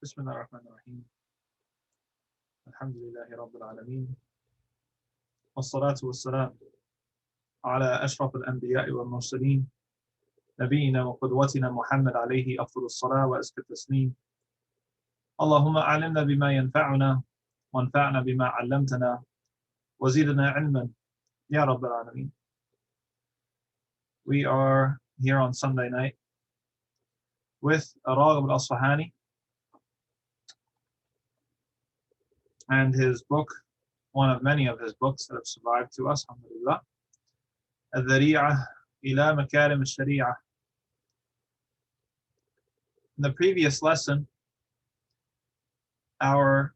بسم الله الرحمن الرحيم الحمد لله رب العالمين والصلاة والسلام على أشرف الأنبياء والمرسلين نبينا وقدوتنا محمد عليه أفضل الصلاة وأزكى التسليم اللهم أعلمنا بما ينفعنا وانفعنا بما علمتنا وزيدنا علما يا رب العالمين. We are here on Sunday night with Raghib Asfahani and his book, one of many of his books that have survived to us, alhamdulillah, Dhariyah ila Makarim Shariah. In the previous lesson, our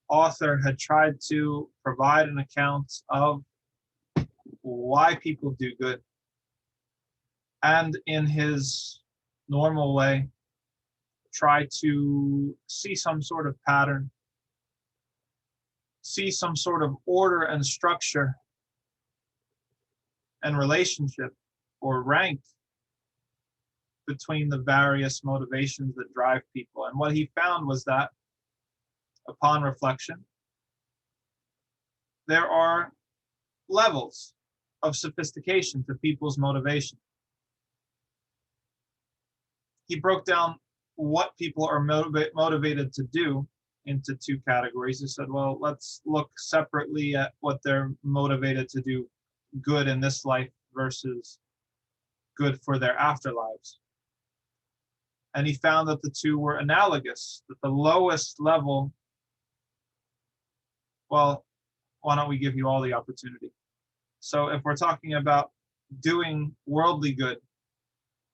author had tried to provide an account of why people do good, and in his normal way, try to see some sort of pattern, see some sort of order and structure and relationship or rank between the various motivations that drive people. And what he found was that, upon reflection, there are levels of sophistication to people's motivation. He broke down what people are motivated to do into two categories. He said, well, let's look separately at what they're motivated to do good in this life versus good for their afterlives. And he found that the two were analogous, that the lowest level, well, why don't we give you all the opportunity? So if we're talking about doing worldly good,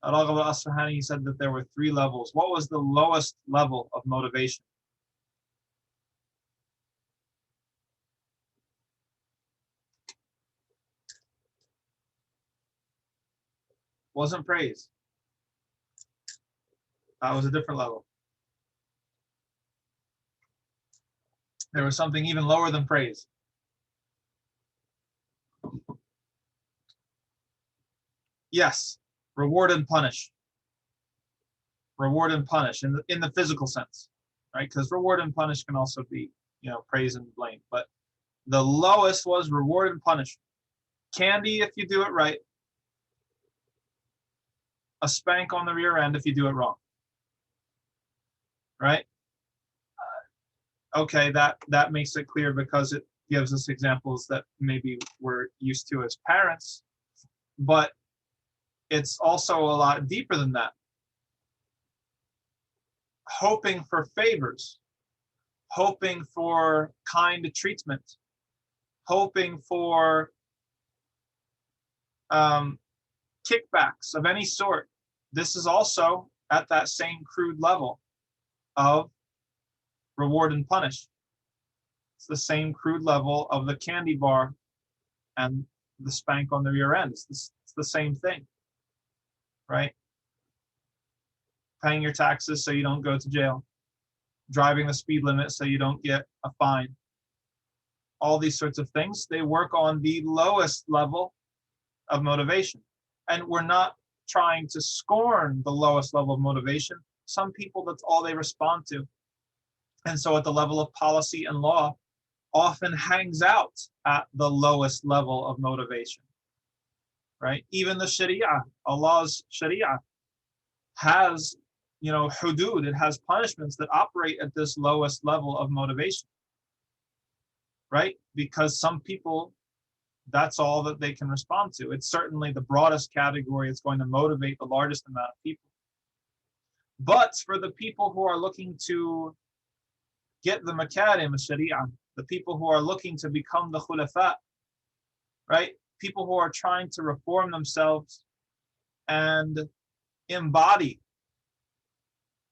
Raghib Asfahani said that there were three levels. What was the lowest level of motivation? Wasn't praise. That was a different level. There was something even lower than praise. Yes, reward and punish. Reward and punish in the physical sense, right? Because reward and punish can also be, praise and blame. But the lowest was reward and punish. Candy if you do it right. A spank on the rear end if you do it wrong. Right? Okay, that makes it clear because it gives us examples that maybe we're used to as parents, but it's also a lot deeper than that. Hoping for favors, hoping for kind treatment, hoping for kickbacks of any sort. This is also at that same crude level of reward and punish. It's the same crude level of the candy bar and the spank on the rear end. It's the same thing, right? Paying your taxes so you don't go to jail, driving the speed limit so you don't get a fine. All these sorts of things, they work on the lowest level of motivation. And we're not trying to scorn the lowest level of motivation. Some people, that's all they respond to. And so at the level of policy and law, often hangs out at the lowest level of motivation, right? Even the Shariah, Allah's Shariah, has, hudud, it has punishments that operate at this lowest level of motivation, right? Because some people, that's all that they can respond to. It's certainly the broadest category. It's going to motivate the largest amount of people. But for the people who are looking to get the Makarim Shariah, the people who are looking to become the khulafa, right? People who are trying to reform themselves and embody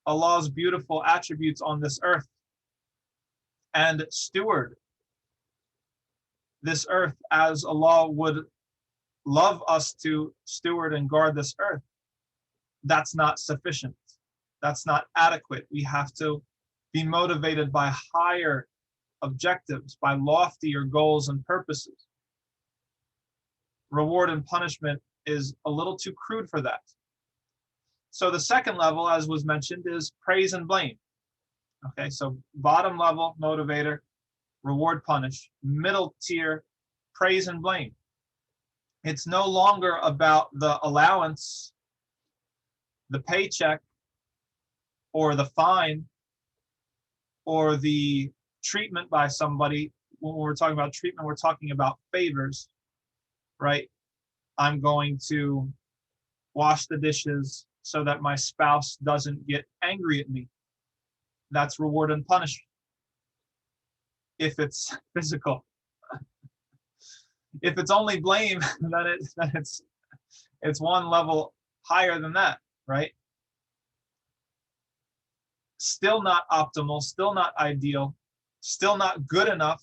Allah's beautiful attributes on this earth and steward this earth as Allah would love us to steward and guard this earth. That's not sufficient. That's not adequate. We have to be motivated by higher objectives, by loftier goals and purposes. Reward and punishment is a little too crude for that. So the second level, as was mentioned, is praise and blame. Okay, so bottom level motivator, reward, punish. Middle tier, praise and blame. It's no longer about the allowance, the paycheck, or the fine, or the treatment by somebody. When we're talking about treatment, we're talking about favors, right? I'm going to wash the dishes so that my spouse doesn't get angry at me. That's reward and punishment. If it's physical, if it's only blame, then it's one level higher than that, right? Still not optimal, still not ideal, still not good enough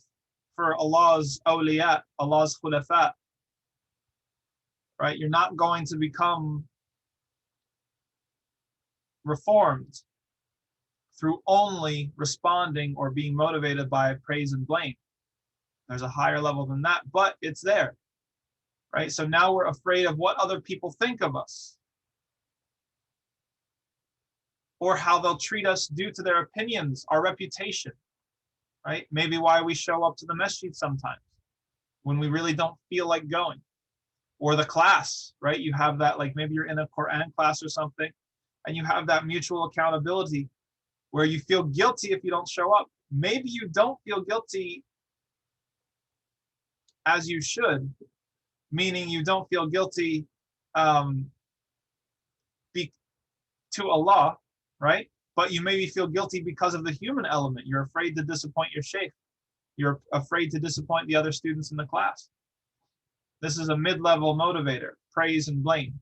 for Allah's awliya, Allah's khulafa, right? You're not going to become reformed through only responding or being motivated by praise and blame. There's a higher level than that, but it's there, right? So now we're afraid of what other people think of us, or how they'll treat us due to their opinions, our reputation, right? Maybe why we show up to the masjid sometimes when we really don't feel like going. Or the class, right? You have that, like maybe you're in a Quran class or something, and you have that mutual accountability where you feel guilty if you don't show up. Maybe you don't feel guilty as you should, meaning you don't feel guilty to Allah, right? But you maybe feel guilty because of the human element. You're afraid to disappoint your sheikh. You're afraid to disappoint the other students in the class. This is a mid-level motivator, praise and blame.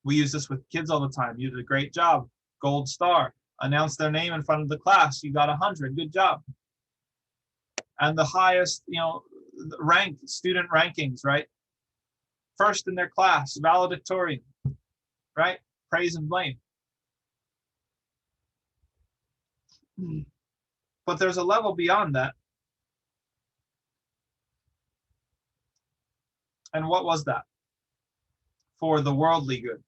We use this with kids all the time. You did a great job, gold star. Announce their name in front of the class. You got 100, good job. And the highest, rank, student rankings, right? First in their class, valedictorian, right? Praise and blame. But there's a level beyond that. And what was that? For the worldly good.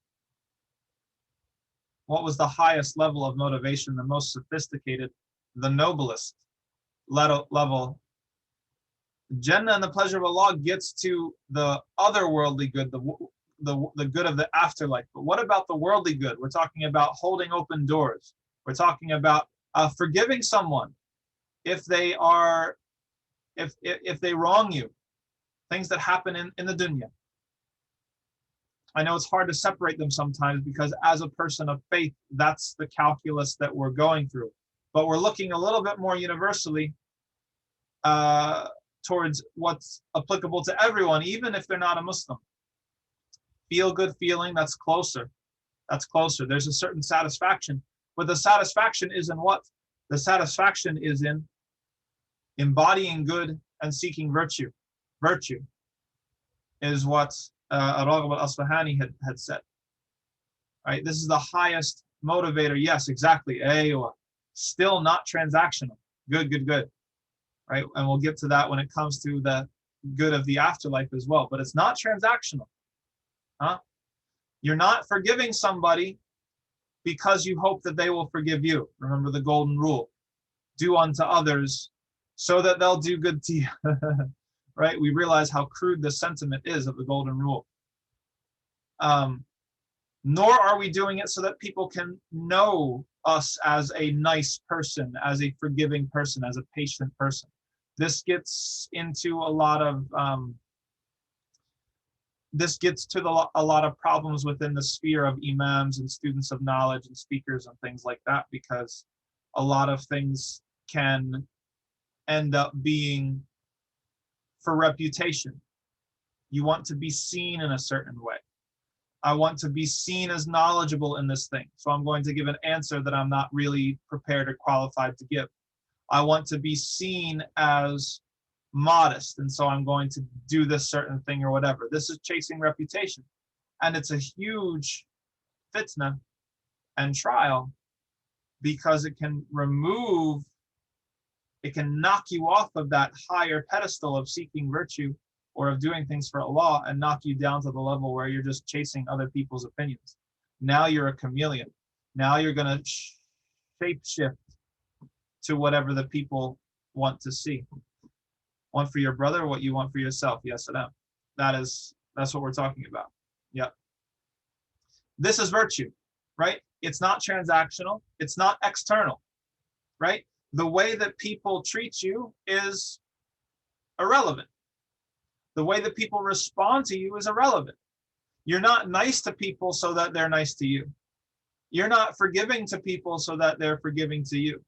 What was the highest level of motivation, the most sophisticated, the noblest level? Jannah and the pleasure of Allah gets to the otherworldly good, the good of the afterlife. But what about the worldly good? We're talking about holding open doors. We're talking about forgiving someone if they wrong you. Things that happen in the dunya. I know it's hard to separate them sometimes because as a person of faith, that's the calculus that we're going through. But we're looking a little bit more universally towards what's applicable to everyone, even if they're not a Muslim. Feel good feeling, that's closer. That's closer. There's a certain satisfaction. But the satisfaction is in what? The satisfaction is in embodying good and seeking virtue. Virtue is what Raghib Asfahani had said. Right? This is the highest motivator. Yes, exactly. Still not transactional. Good. Right? And we'll get to that when it comes to the good of the afterlife as well. But it's not transactional. Huh? You're not forgiving somebody because you hope that they will forgive you. Remember the golden rule. Do unto others so that they'll do good to you. Right? We realize how crude the sentiment is of the golden rule. Nor are we doing it so that people can know us as a nice person, as a forgiving person, as a patient person. This gets into a lot of a lot of problems within the sphere of imams and students of knowledge and speakers and things like that, because a lot of things can end up being for reputation. You want to be seen in a certain way. I want to be seen as knowledgeable in this thing, so I'm going to give an answer that I'm not really prepared or qualified to give. I want to be seen as modest, and so I'm going to do this certain thing or whatever. This is chasing reputation, and it's a huge fitna and trial, because it can knock you off of that higher pedestal of seeking virtue or of doing things for Allah and knock you down to the level where you're just chasing other people's opinions. Now you're a chameleon. Now you're going to shape shift to whatever the people want to see. One for your brother, what you want for yourself. Yes, Adam. That's what we're talking about. Yep. This is virtue, right? It's not transactional. It's not external, right? The way that people treat you is irrelevant. The way that people respond to you is irrelevant. You're not nice to people so that they're nice to you. You're not forgiving to people so that they're forgiving to you.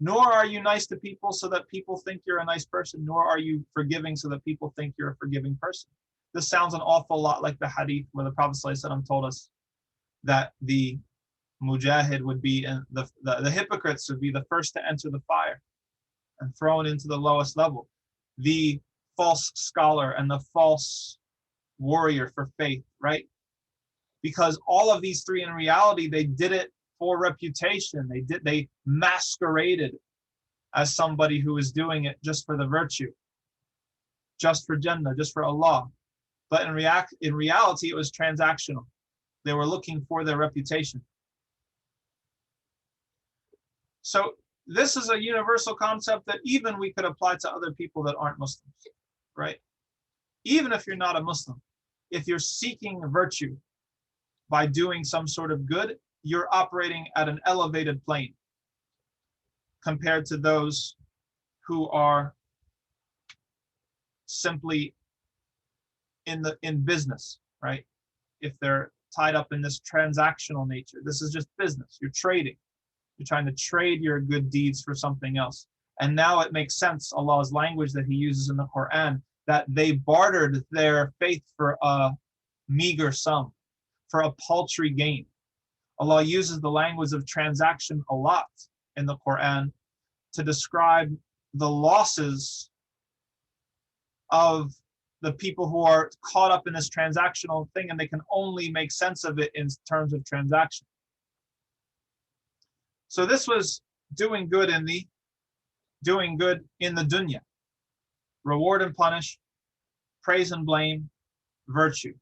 Nor are you nice to people so that people think you're a nice person, nor are you forgiving so that people think you're a forgiving person. This sounds an awful lot like the hadith where the Prophet ﷺ told us that the mujahid would be, and the hypocrites would be the first to enter the fire and thrown into the lowest level. The false scholar and the false warrior for faith, right? Because all of these three in reality, they did it for reputation. They masqueraded as somebody who was doing it just for the virtue, just for Jannah, just for Allah. But in reality, it was transactional. They were looking for their reputation. So this is a universal concept that even we could apply to other people that aren't Muslims, right? Even if you're not a Muslim, if you're seeking virtue by doing some sort of good, you're operating at an elevated plane compared to those who are simply in business, right? If they're tied up in this transactional nature, this is just business. You're trading. You're trying to trade your good deeds for something else. And now it makes sense, Allah's language that He uses in the Quran, that they bartered their faith for a meager sum, for a paltry gain. Allah uses the language of transaction a lot in the Quran to describe the losses of the people who are caught up in this transactional thing, and they can only make sense of it in terms of transaction. So this was doing good in the dunya. Reward and punish, praise and blame, virtue.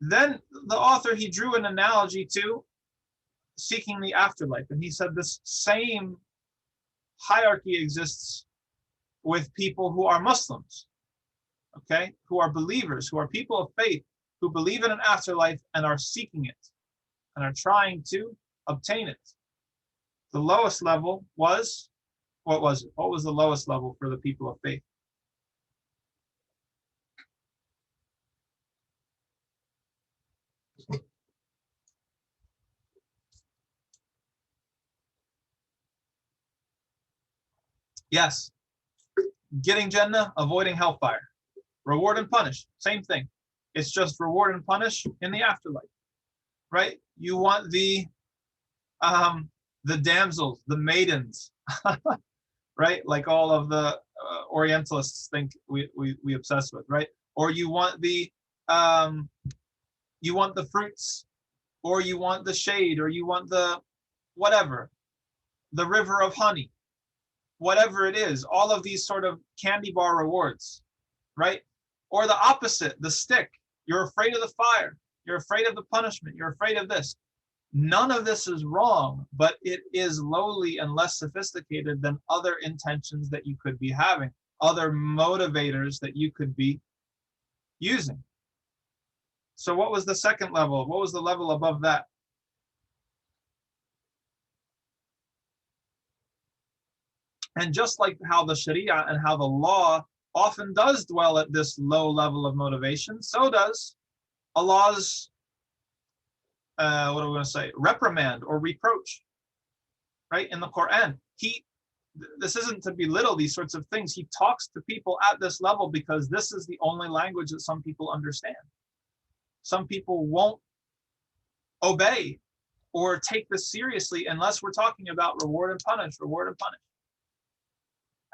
Then the author, he drew an analogy to seeking the afterlife. And he said this same hierarchy exists with people who are Muslims, okay, who are believers, who are people of faith, who believe in an afterlife and are seeking it and are trying to obtain it. The lowest level was, what was it? What was the lowest level for the people of faith? Yes. Getting Jannah, avoiding hellfire. Reward and punish, same thing. It's just reward and punish in the afterlife, right? You want the damsels, the maidens, right? Like all of the Orientalists think we obsess with, right? Or you want the fruits, or you want the shade, or you want the whatever, the river of honey, whatever it is, all of these sort of candy bar rewards, right? Or the opposite, the stick. You're afraid of the fire. You're afraid of the punishment. You're afraid of this. None of this is wrong, but it is lowly and less sophisticated than other intentions that you could be having, other motivators that you could be using. So what was the second level? What was the level above that? And just like how the Shariah and how the law often does dwell at this low level of motivation, so does Allah's, what are we going to say, reprimand or reproach, right? In the Quran, this isn't to belittle these sorts of things. He talks to people at this level because this is the only language that some people understand. Some people won't obey or take this seriously unless we're talking about reward and punish, reward and punish.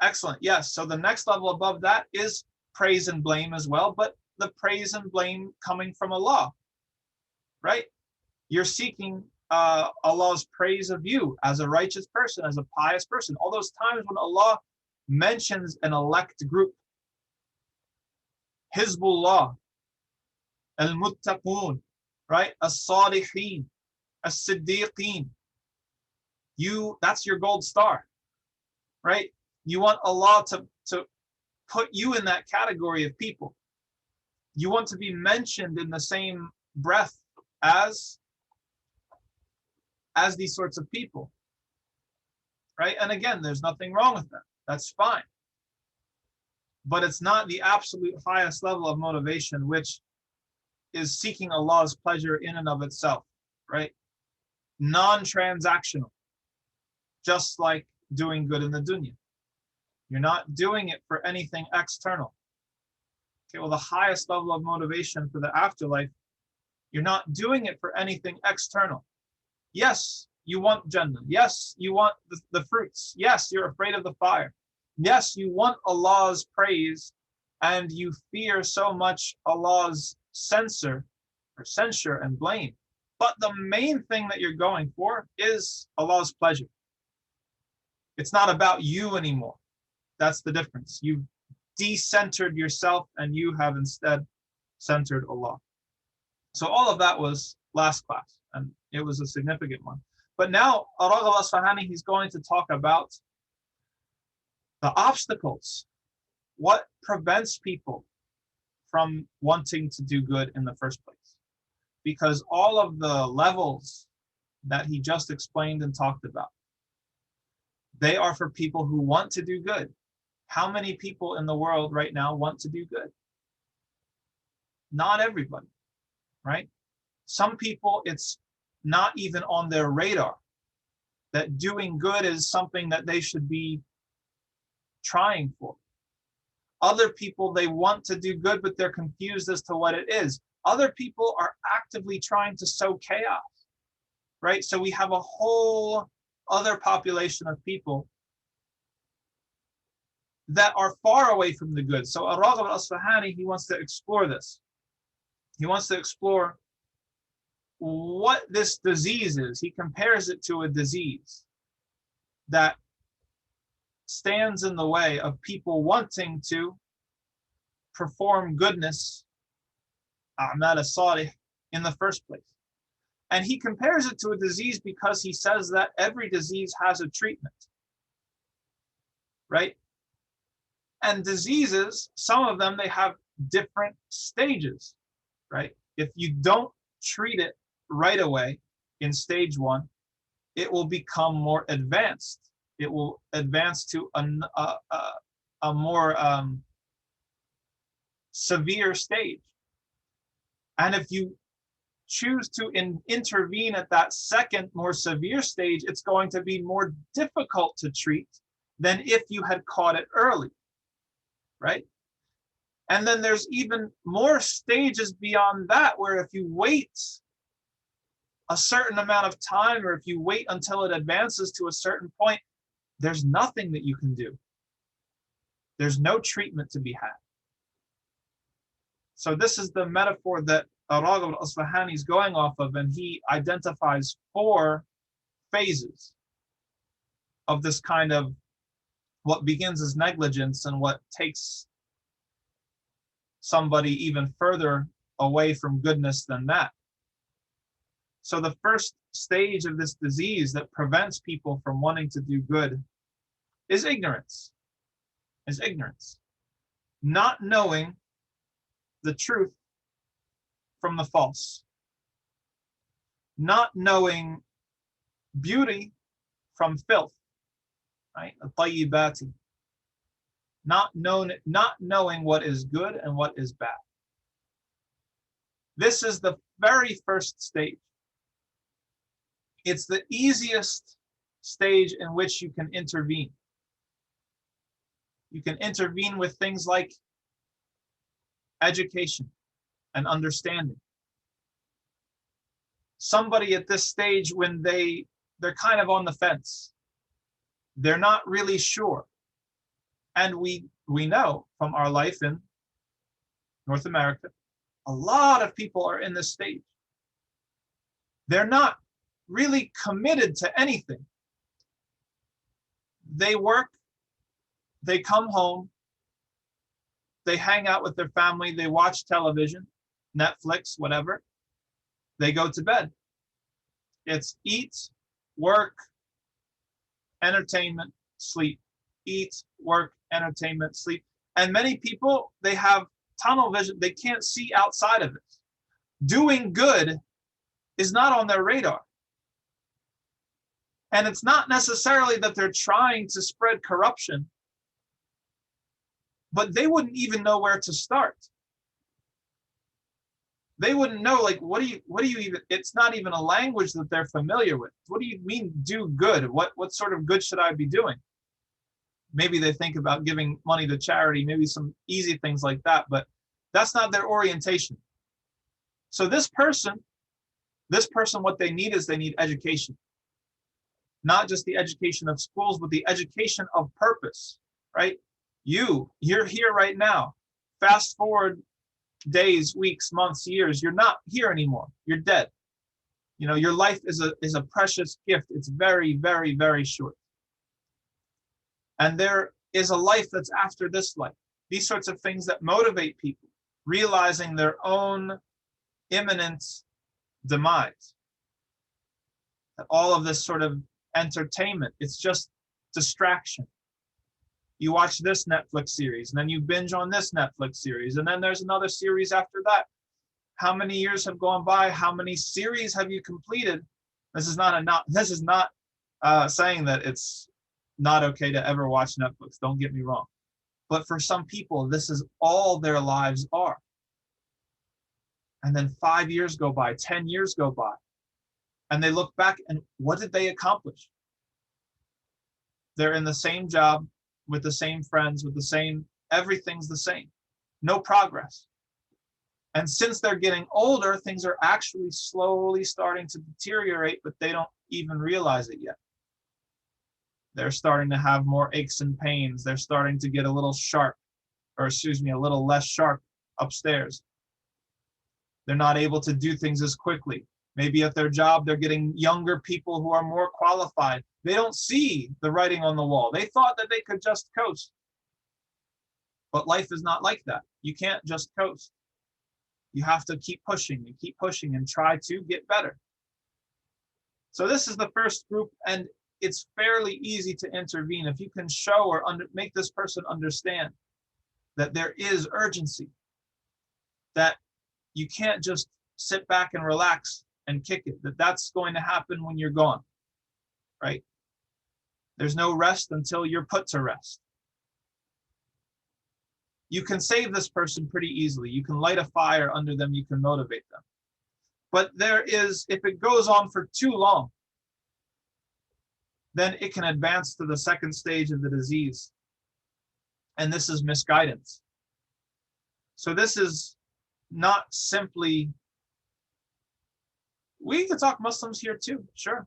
Excellent. Yes. So the next level above that is praise and blame as well, but the praise and blame coming from Allah, right? You're seeking Allah's praise of you as a righteous person, as a pious person. All those times when Allah mentions an elect group, Hizbullah, Al-Muttaqun, right? As-Salihin, As-Siddiqeen. That's your gold star, right? You want Allah to put you in that category of people. You want to be mentioned in the same breath as these sorts of people, right? And again, there's nothing wrong with that. That's fine. But it's not the absolute highest level of motivation, which is seeking Allah's pleasure in and of itself, right? Non-transactional, just like doing good in the dunya. You're not doing it for anything external. Okay, well, the highest level of motivation for the afterlife, you're not doing it for anything external. Yes, you want Jannah. Yes, you want the fruits. Yes, you're afraid of the fire. Yes, you want Allah's praise, and you fear so much Allah's censure and blame. But the main thing that you're going for is Allah's pleasure. It's not about you anymore. That's the difference. You've de-centered yourself and you have instead centered Allah. So all of that was last class, and it was a significant one. But now, Raghib Asfahani, he's going to talk about the obstacles. What prevents people from wanting to do good in the first place? Because all of the levels that he just explained and talked about, they are for people who want to do good. How many people in the world right now want to do good? Not everybody, right? Some people, it's not even on their radar that doing good is something that they should be trying for. Other people, they want to do good, but they're confused as to what it is. Other people are actively trying to sow chaos, right? So we have a whole other population of people that are far away from the good. So Raghib al-Asfahani, he wants to explore this. He wants to explore what this disease is. He compares it to a disease that stands in the way of people wanting to perform goodness, a'mal as-salih, in the first place. And he compares it to a disease because he says that every disease has a treatment, right? And diseases, some of them, they have different stages, right? If you don't treat it right away in stage one, it will become more advanced. It will advance to a more severe stage. And if you choose to intervene at that second, more severe stage, it's going to be more difficult to treat than if you had caught it early, right? And then there's even more stages beyond that, where if you wait a certain amount of time, or if you wait until it advances to a certain point, there's nothing that you can do. There's no treatment to be had. So this is the metaphor that Raghib al-Asfahani is going off of, and he identifies 4 phases of this kind of what begins as negligence and what takes somebody even further away from goodness than that. So the first stage of this disease that prevents people from wanting to do good is ignorance. Not knowing the truth from the false. Not knowing beauty from filth, right? At-tayyibati. Not knowing what is good and what is bad. This is the very first stage. It's the easiest stage in which you can intervene. You can intervene with things like education and understanding. Somebody at this stage, when they're kind of on the fence, they're not really sure. And we know from our life in North America, a lot of people are in this stage. They're not really committed to anything. They work, they come home, they hang out with their family, they watch television, Netflix, whatever. They go to bed. It's eat, work, entertainment, sleep, eat, work, entertainment, sleep. And many people, they have tunnel vision. They can't see outside of it. Doing good is not on their radar. And it's not necessarily that they're trying to spread corruption, but they wouldn't even know where to start. They wouldn't know, like, what do you even, it's not even a language that they're familiar with. What do you mean do good? What sort of good should I be doing? Maybe they think about giving money to charity, maybe some easy things like that, but that's not their orientation. So this person, what they need is they need education. Not just the education of schools, but the education of purpose, right? You're here right now. Fast forward days, weeks, months, years, you're not here anymore. You're dead. You know, your life is a precious gift. It's very, very, very short. And there is a life that's after this life. These sorts of things that motivate people, realizing their own imminent demise. That all of this sort of entertainment, it's just distraction. You watch this Netflix series, and then you binge on this Netflix series, and then there's another series after that. How many years have gone by? How many series have you completed? This is not saying that it's not okay to ever watch Netflix. Don't get me wrong. But for some people, this is all their lives are. And then 5 years go by, 10 years go by, and they look back and what did they accomplish? They're in the same job, with the same friends, with the same, everything's the same. No progress. And since they're getting older, things are actually slowly starting to deteriorate, but they don't even realize it yet. They're starting to have more aches and pains. They're starting to get a little sharp, or excuse me, a little less sharp upstairs. They're not able to do things as quickly. Maybe at their job, they're getting younger people who are more qualified. They don't see the writing on the wall. They thought that they could just coast. But life is not like that. You can't just coast. You have to keep pushing and try to get better. So this is the first group, and it's fairly easy to intervene if you can show or make this person understand that there is urgency, that you can't just sit back and relax and kick it, that's going to happen when you're gone, right? There's no rest until you're put to rest. You can save this person pretty easily. You can light a fire under them, you can motivate them. But if it goes on for too long, then it can advance to the second stage of the disease. And this is misguidance. So this is not simply, we could talk Muslims here too, sure.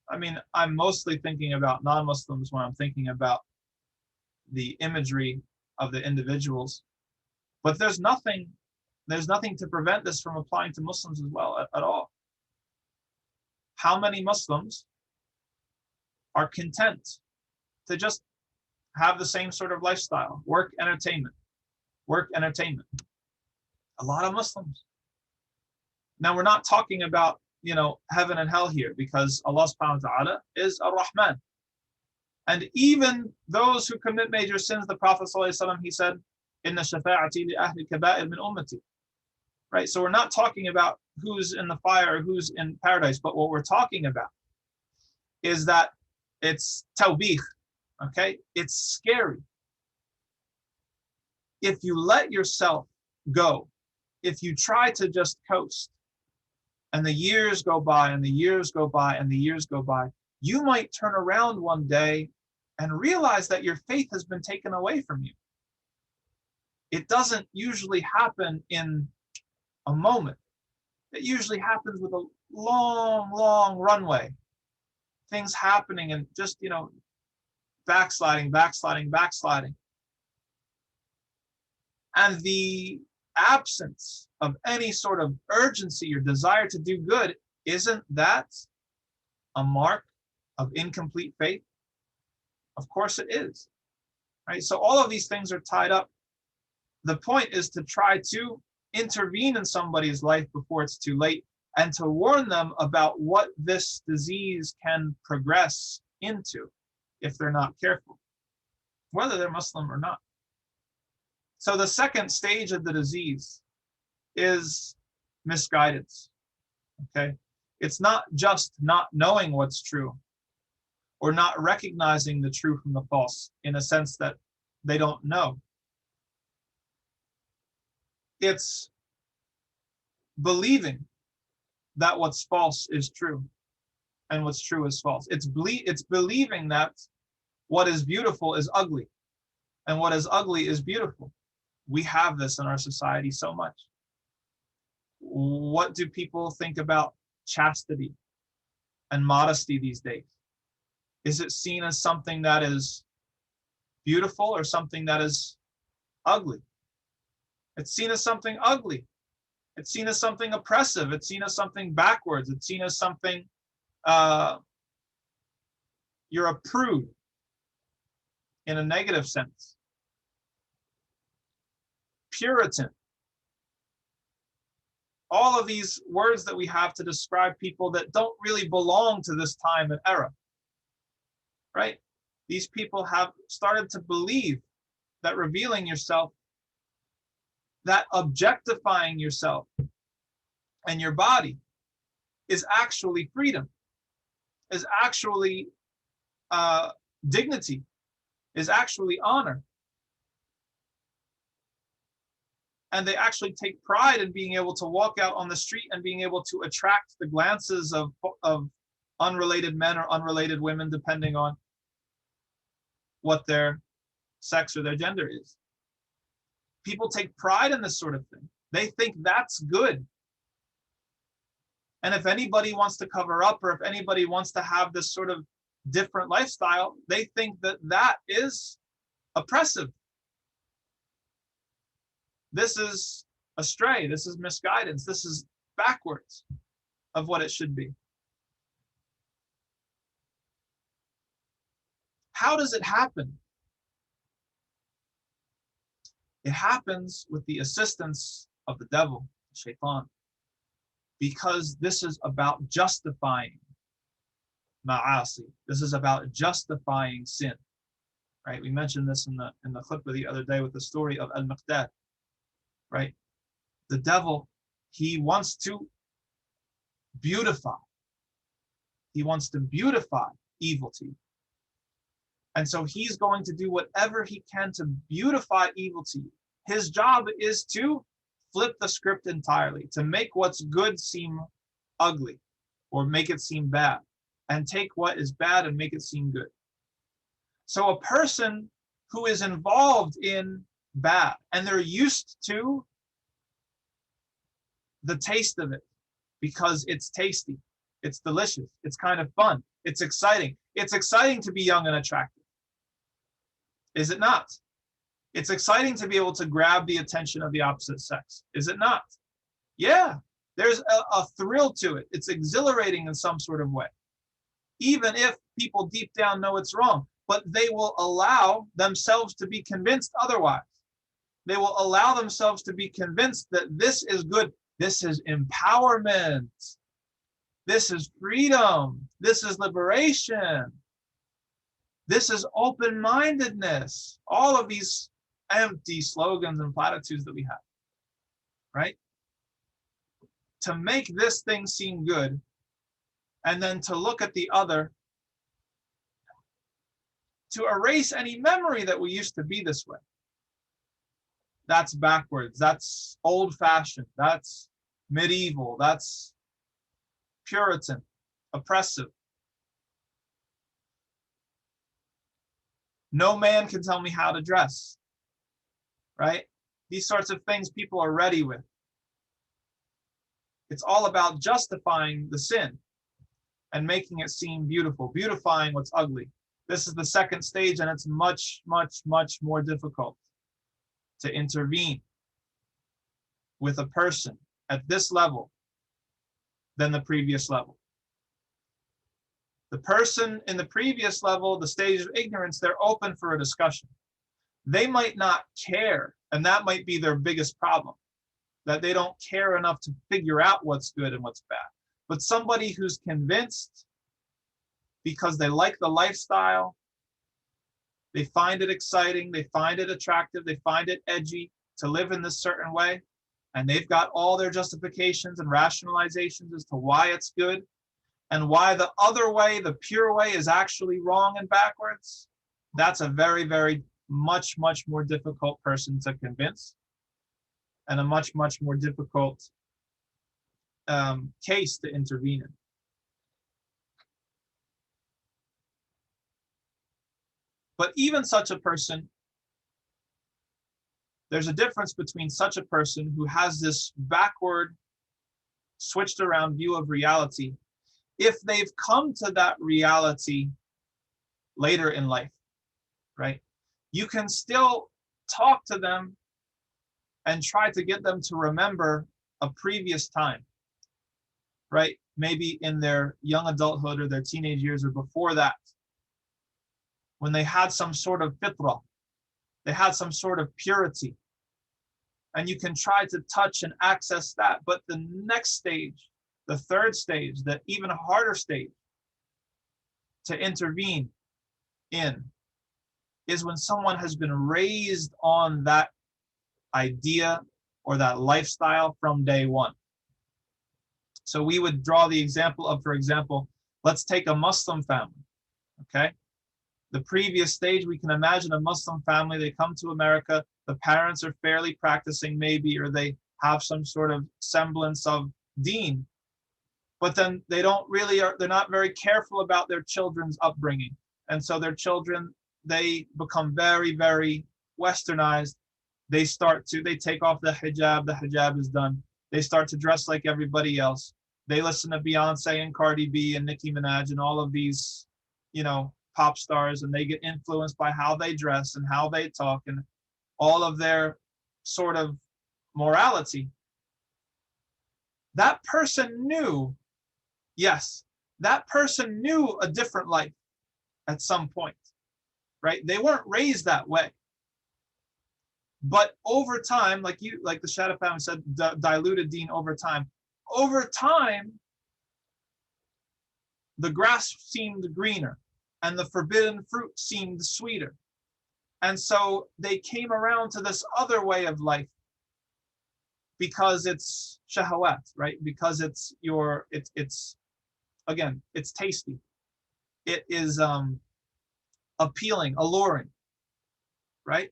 I mean, I'm mostly thinking about non-Muslims when I'm thinking about the imagery of the individuals. But there's nothing to prevent this from applying to Muslims as well at all. How many Muslims are content to just have the same sort of lifestyle, work, entertainment? A lot of Muslims. Now, we're not talking about, heaven and hell here, because Allah subhanahu wa ta'ala is Ar-Rahman. And even those who commit major sins, the Prophet ﷺ, he said, Inna shafa'ati li ahli kaba'ir min ummati. Right? So we're not talking about who's in the fire, who's in paradise, but what we're talking about is that it's tawbih, okay? It's scary. If you let yourself go, if you try to just coast, and the years go by, and the years go by, and the years go by, you might turn around one day and realize that your faith has been taken away from you. It doesn't usually happen in a moment. It usually happens with a long, long runway. Things happening and just, backsliding. And the absence of any sort of urgency or desire to do good, isn't that a mark of incomplete faith? Of course it is, right? So all of these things are tied up. The point is to try to intervene in somebody's life before it's too late, and to warn them about what this disease can progress into. if they're not careful, whether they're Muslim or not. So the second stage of the disease is misguidance. Okay? It's not just not knowing what's true or not recognizing the true from the false in a sense that they don't know. It's believing that what's false is true and what's true is false. It's believing that what is beautiful is ugly and what is ugly is beautiful. We have this in our society so much. What do people think about chastity and modesty these days? Is it seen as something that is beautiful or something that is ugly? It's seen as something ugly. It's seen as something oppressive. It's seen as something backwards. It's seen as something you're a prude in a negative sense. Puritan. All of these words that we have to describe people that don't really belong to this time and era, right? These people have started to believe that revealing yourself, that objectifying yourself and your body is actually freedom, is actually dignity, is actually honor. And they actually take pride in being able to walk out on the street and being able to attract the glances of unrelated men or unrelated women, depending on what their sex or their gender is. People take pride in this sort of thing. They think that's good. And if anybody wants to cover up or if anybody wants to have this sort of different lifestyle, they think that that is oppressive. This is astray. This is misguidance. This is backwards of what it should be. How does it happen? It happens with the assistance of the devil, shaitan, because this is about justifying ma'asi. This is about justifying sin, right? We mentioned this in the khutbah the other day with the story of Al-Miqdad, right? The devil, he wants to beautify. He wants to beautify evil to you. And so he's going to do whatever he can to beautify evil to you. His job is to flip the script entirely, to make what's good seem ugly or make it seem bad, and take what is bad and make it seem good. So a person who is involved in bad and they're used to the taste of it because it's tasty, it's delicious, it's kind of fun, it's exciting. It's exciting to be young and attractive. Is it not? It's exciting to be able to grab the attention of the opposite sex. Is it not? Yeah, there's a thrill to it. It's exhilarating in some sort of way, even if people deep down know it's wrong, but they will allow themselves to be convinced otherwise. They will allow themselves to be convinced that this is good. This is empowerment. This is freedom. This is liberation. This is open-mindedness. All of these empty slogans and platitudes that we have, right? To make this thing seem good, and then to look at the other, to erase any memory that we used to be this way. That's backwards. That's old-fashioned. That's medieval. That's Puritan, oppressive. No man can tell me how to dress, right? These sorts of things people are ready with. It's all about justifying the sin and making it seem beautiful, beautifying what's ugly. This is the second stage, and it's much, much, much more difficult to intervene with a person at this level than the previous level. The person in the previous level, the stage of ignorance, they're open for a discussion. They might not care, and that might be their biggest problem, that they don't care enough to figure out what's good and what's bad. But somebody who's convinced because they like the lifestyle, They find it exciting, they find it attractive, they find it edgy to live in this certain way. And they've got all their justifications and rationalizations as to why it's good and why the other way, the pure way, is actually wrong and backwards. That's a very, very much more difficult person to convince, and a much more difficult case to intervene in. But even such a person, there's a difference between such a person who has this backward, switched around view of reality, if they've come to that reality later in life, right? You can still talk to them and try to get them to remember a previous time, right? Maybe in their young adulthood or their teenage years or before that, when they had some sort of fitrah, they had some sort of purity. And you can try to touch and access that. But the next stage, the third stage, the even harder stage to intervene in is when someone has been raised on that idea or that lifestyle from day one. So we would draw the example of, for example, let's take a Muslim family, okay? The previous stage, we can imagine a Muslim family, they come to America, the parents are fairly practicing maybe, or they have some sort of semblance of deen, but then they don't really, they're not very careful about their children's upbringing. And so their children, they become very, very westernized. They take off the hijab is done. They start to dress like everybody else. They listen to Beyonce and Cardi B and Nicki Minaj and all of these, pop stars, and they get influenced by how they dress and how they talk and all of their sort of morality. That person knew, yes, that person knew a different life at some point, right? They weren't raised that way. But over time, like the Shariah family said, diluted deen over time. Over time, the grass seemed greener and the forbidden fruit seemed sweeter. And so they came around to this other way of life because it's shahawat, right? Because it's again, it's tasty. It is appealing, alluring, right?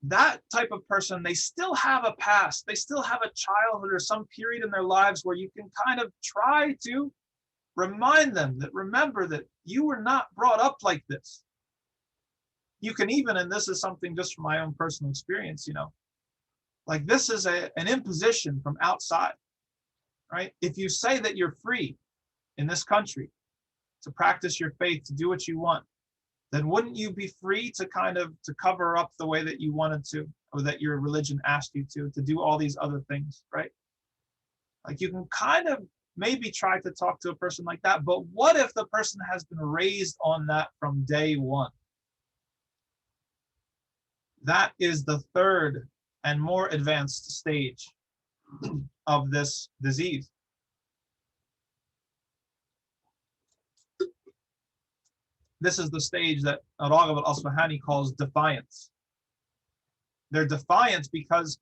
That type of person, they still have a past, they still have a childhood or some period in their lives where you can kind of try to remind them that, remember that you were not brought up like this. You can even, and this is something just from my own personal experience, like this is an imposition from outside, right? If you say that you're free in this country to practice your faith, to do what you want, then wouldn't you be free to to cover up the way that you wanted to, or that your religion asked you to do all these other things, right? Like you can kind of maybe try to talk to a person like that, but what if the person has been raised on that from day one? That is the third and more advanced stage of this disease. This is the stage that Raghib al-Asfahani calls defiance. They're defiant because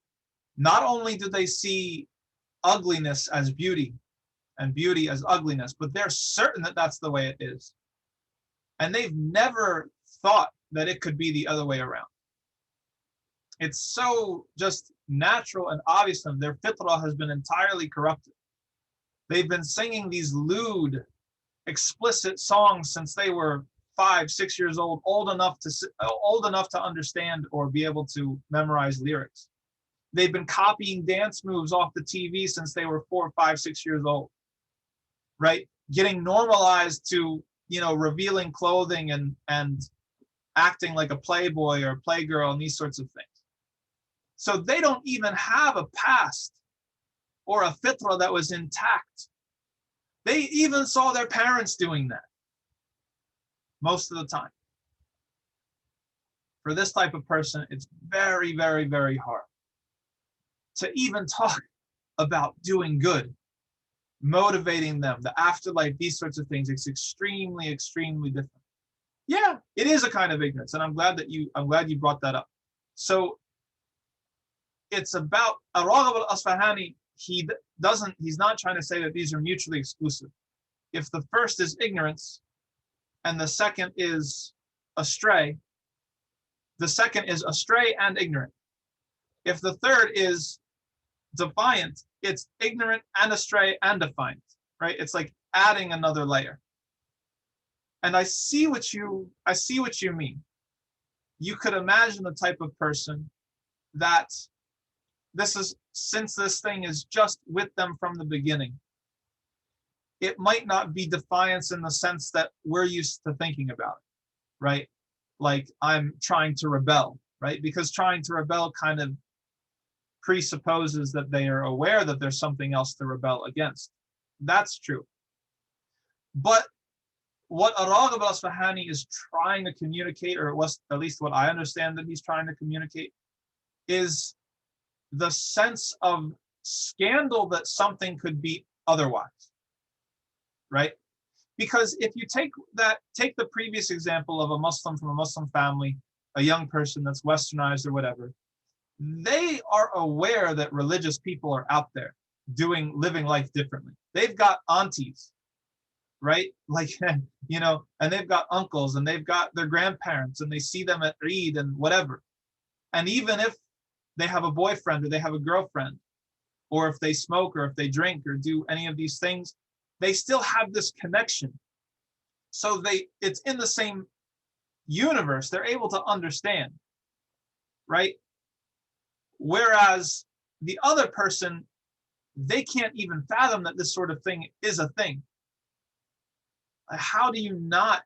not only do they see ugliness as beauty and beauty as ugliness, but they're certain that that's the way it is. And they've never thought that it could be the other way around. It's so just natural and obvious to them. Their fitrah has been entirely corrupted. They've been singing these lewd, explicit songs since they were 5, 6 years old, old enough to understand or be able to memorize lyrics. They've been copying dance moves off the TV since they were 4, 5, 6 years old, right? Getting normalized to, revealing clothing and acting like a playboy or playgirl and these sorts of things. So they don't even have a past or a fitrah that was intact. They even saw their parents doing that most of the time. For this type of person, it's very, very, very hard to even talk about doing good, motivating them, the afterlife, these sorts of things. It's extremely, extremely different. Yeah, it is a kind of ignorance, and I'm glad you brought that up. So it's about Raghib al-Asfahani. He's not trying to say that these are mutually exclusive. If the first is ignorance and the second is astray, the second is astray and ignorant. If the third is defiant, it's ignorant and astray and defiant, right? It's like adding another layer. And I see what you mean. You could imagine the type of person that since this thing is just with them from the beginning, it might not be defiance in the sense that we're used to thinking about it, right? Like I'm trying to rebel, right? Because trying to rebel kind of presupposes that they are aware that there's something else to rebel against. That's true. But what Raghib al-Asfahani is trying to communicate, or it was at least what I understand that he's trying to communicate, is the sense of scandal that something could be otherwise, right? Because if you take the previous example of a Muslim from a Muslim family, a young person that's westernized or whatever, they are aware that religious people are out there living life differently. They've got aunties, right? Like, you know, and they've got uncles and they've got their grandparents and they see them at Eid and whatever. And even if they have a boyfriend or they have a girlfriend, or if they smoke or if they drink or do any of these things, they still have this connection. So it's in the same universe. They're able to understand, right? Whereas the other person, they can't even fathom that this sort of thing is a thing. How do you not,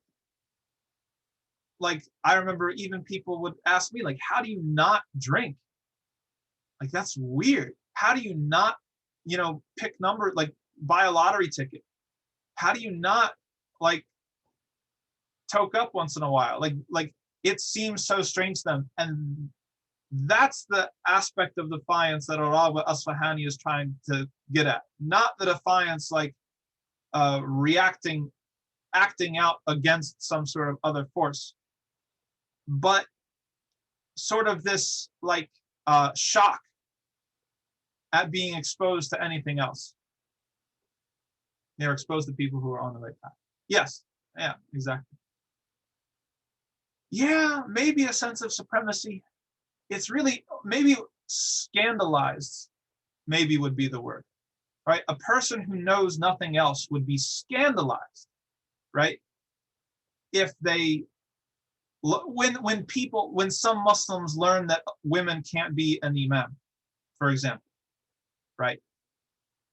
like, I remember even people would ask me, like, how do you not drink? Like, that's weird. How do you not, you know, pick number, like buy a lottery ticket? How do you not, like, toke up once in a while? Like it seems so strange to them. And that's the aspect of defiance that Raghib al-Asfahani is trying to get at. Not the defiance like acting out against some sort of other force, but sort of this like shock at being exposed to anything else. They're exposed to people who are on the right path. Yes, yeah, exactly. Yeah, maybe a sense of supremacy. It's really maybe scandalized, maybe would be the word, right? A person who knows nothing else would be scandalized, right? If they, when some Muslims learn that women can't be an imam, for example, right?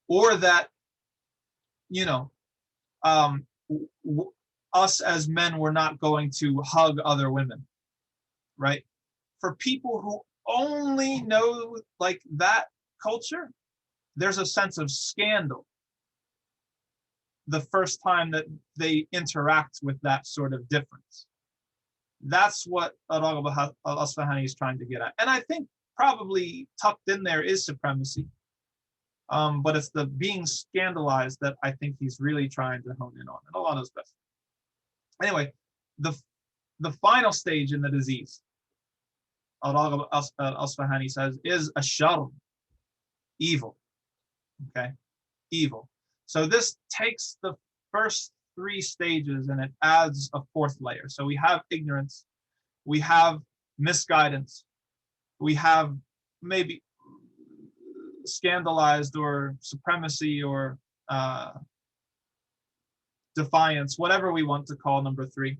Or that, you know, us as men were not going to hug other women, right? For people who only know like that culture, there's a sense of scandal the first time that they interact with that sort of difference. That's what Raghib al-Asfahani is trying to get at. And I think probably tucked in there is supremacy. But it's the being scandalized that I think he's really trying to hone in on. And Allah knows best. Anyway, the final stage in the disease, Raghib al-Asfahani says, is ashar, evil. Okay, evil. So this takes the first three stages and it adds a fourth layer. So we have ignorance, we have misguidance, we have maybe scandalized or supremacy or defiance, whatever we want to call number three.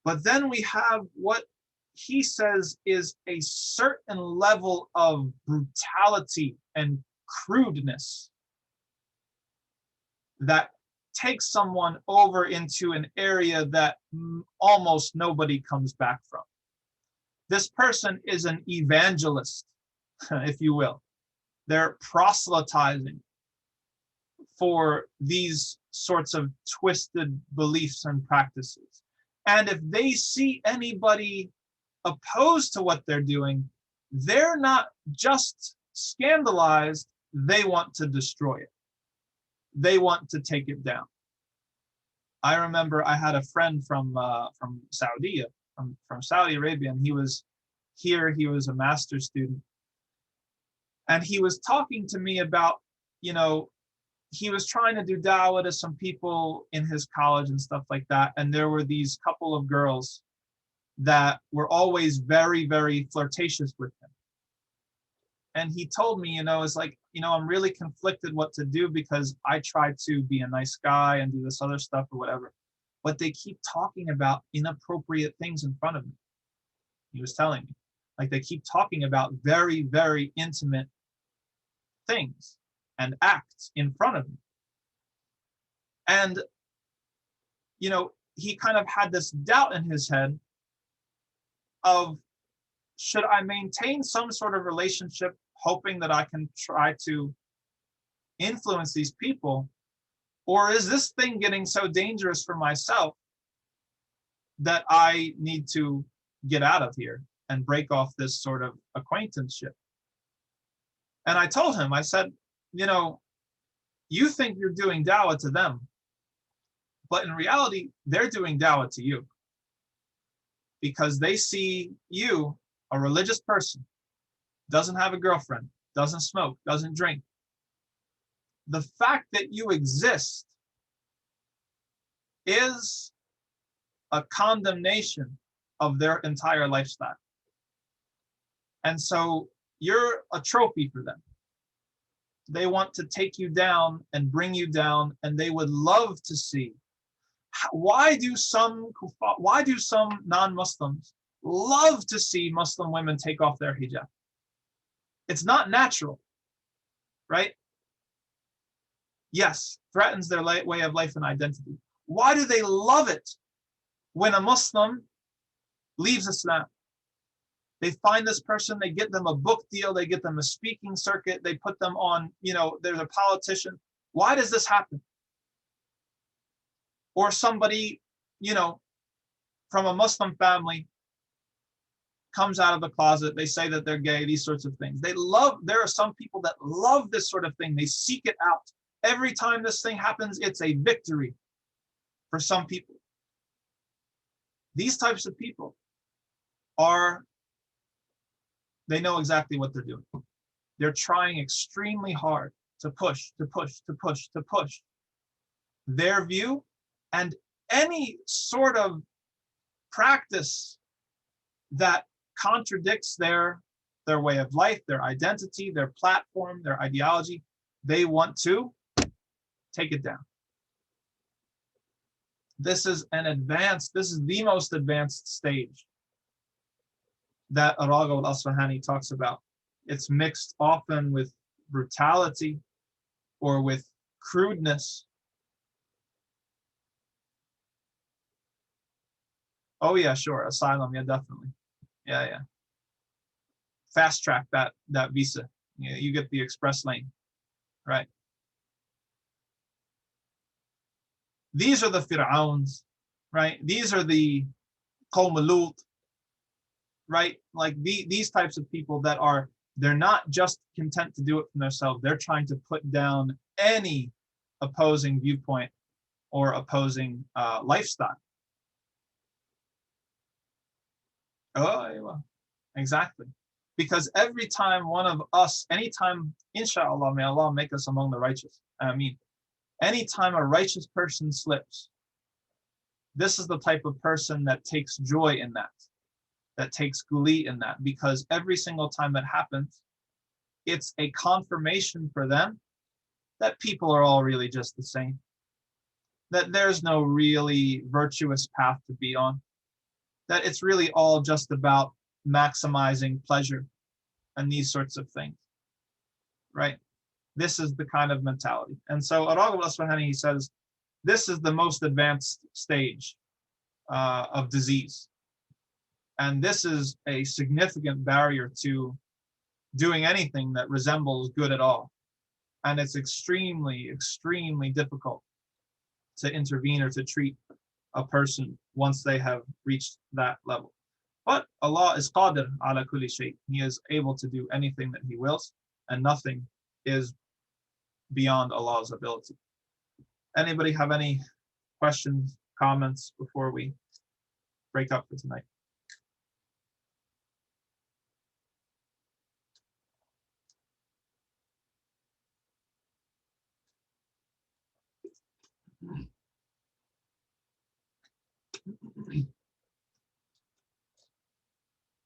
But then we have what he says is a certain level of brutality and crudeness that takes someone over into an area that almost nobody comes back from. This person is an evangelist, if you will. They're proselytizing for these sorts of twisted beliefs and practices. And if they see anybody opposed to what they're doing, they're not just scandalized, they want to destroy it. They want to take it down. I remember I had a friend from Saudi, from Saudi Arabia, and he was here. He was a master's student, and he was talking to me about, you know, he was trying to do dawah to some people in his college and stuff like that. And there were these couple of girls that were always very, very flirtatious with him. And he told me, you know, it's like, you know, I'm really conflicted what to do because I try to be a nice guy and do this other stuff or whatever, but they keep talking about inappropriate things in front of me. He was telling me, like, they keep talking about very, very intimate things and acts in front of me. And, you know, he kind of had this doubt in his head of, should I maintain some sort of relationship hoping that I can try to influence these people? Or is this thing getting so dangerous for myself that I need to get out of here and break off this sort of acquaintanceship? And I told him, I said, you know, you think you're doing dawah to them, but in reality, they're doing dawah to you because they see you, a religious person, doesn't have a girlfriend, doesn't smoke, doesn't drink. The fact that you exist is a condemnation of their entire lifestyle. And so you're a trophy for them. They want to take you down and bring you down, and they would love to see. Why do some non-Muslims love to see Muslim women take off their hijab? It's not natural, right? Yes, threatens their way of life and identity. Why do they love it when a Muslim leaves Islam? They find this person, they get them a book deal, they get them a speaking circuit, they put them on, you know, there's a politician. Why does this happen? Or somebody, you know, from a Muslim family comes out of the closet, they say that they're gay, these sorts of things. There are some people that love this sort of thing. They seek it out. Every time this thing happens, it's a victory for some people. These types of people they know exactly what they're doing. They're trying extremely hard to push their view, and any sort of practice that contradicts their way of life, their identity, their platform, their ideology, they want to take it down. This is the most advanced stage that Raghib al-Asfahani talks about. It's mixed often with brutality or with crudeness. Oh yeah, sure, asylum, yeah, definitely. Yeah. Fast track that visa. You get the express lane, right? These are the Fir'auns, right? These are the Qawm Lut, right? Like these types of people they're not just content to do it for themselves. They're trying to put down any opposing viewpoint or opposing lifestyle. Oh, exactly. Because every time one of us, anytime, inshallah, may Allah make us among the righteous. I mean, anytime a righteous person slips, this is the type of person that takes joy in that takes glee in that, because every single time that happens, it's a confirmation for them that people are all really just the same, that there's no really virtuous path to be on, that it's really all just about maximizing pleasure and these sorts of things, right? This is the kind of mentality. And so Raghib al-Asfahani, he says, this is the most advanced stage of disease. And this is a significant barrier to doing anything that resembles good at all. And it's extremely, extremely difficult to intervene or to treat a person once they have reached that level. But Allah is qadir ala kulli shay. He is able to do anything that He wills, and nothing is beyond Allah's ability. Anybody have any questions, comments before we break up for tonight?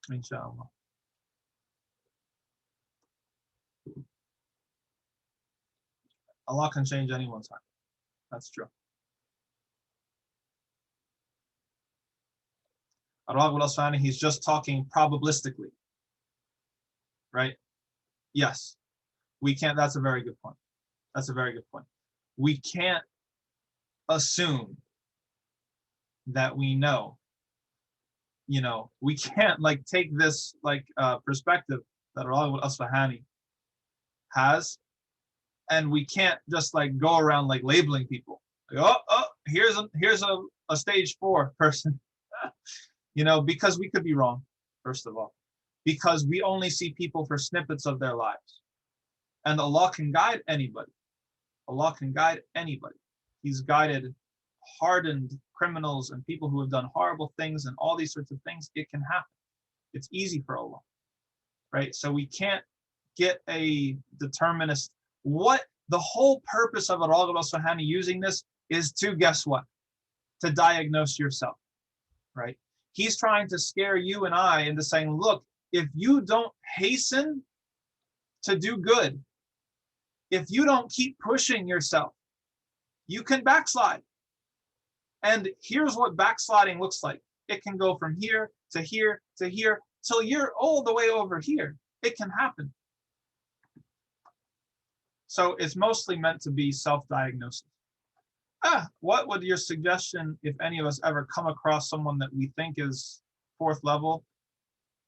Inshallah. Allah can change anyone's heart. That's true. Raghib al-Asfahani, he's just talking probabilistically, right? Yes, we can't. That's a very good point. That's a very good point. We can't assume that we know. You know, we can't like take this like perspective that Raghib al-Asfahani has, and we can't just like go around like labeling people. Like, here's a stage 4 person. You know, because we could be wrong, first of all, because we only see people for snippets of their lives. And Allah can guide anybody. Allah can guide anybody. He's guided hardened criminals and people who have done horrible things and all these sorts of things. It can happen. It's easy for Allah, right? So we can't get a determinist. What the whole purpose of Raghib al-Asfahani using this is to, guess what? To diagnose yourself, right? He's trying to scare you and I into saying, look, if you don't hasten to do good, if you don't keep pushing yourself, you can backslide. And here's what backsliding looks like. It can go from here to here to here till you're all the way over here. It can happen. So it's mostly meant to be self-diagnosis. What would your suggestion, if any of us ever come across someone that we think is 4th level?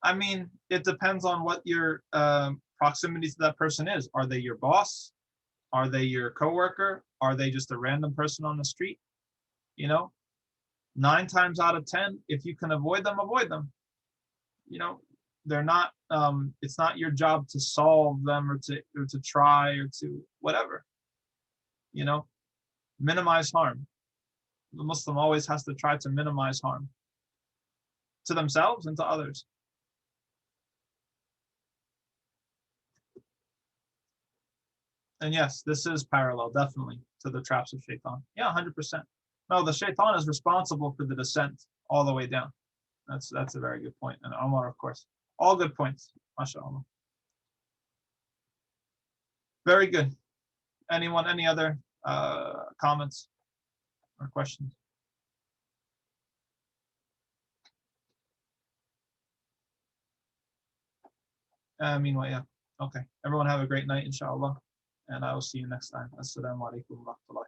I mean, it depends on what your proximity to that person is. Are they your boss? Are they your coworker? Are they just a random person on the street? You know, 9 times out of 10, if you can avoid them, avoid them. You know, they're not. It's not your job to solve them or to try or to whatever. You know, minimize harm. The Muslim always has to try to minimize harm to themselves and to others. And yes, this is parallel, definitely, to the traps of shaitan. Yeah, 100%. No, the shaitan is responsible for the descent all the way down. That's a very good point. And Omar, of course. All good points. MashaAllah. Very good. Anyone, any other comments or questions? Meanwhile, yeah. Okay. Everyone have a great night, inshallah. And I will see you next time. Assalamu alaikum wa rahmatullah.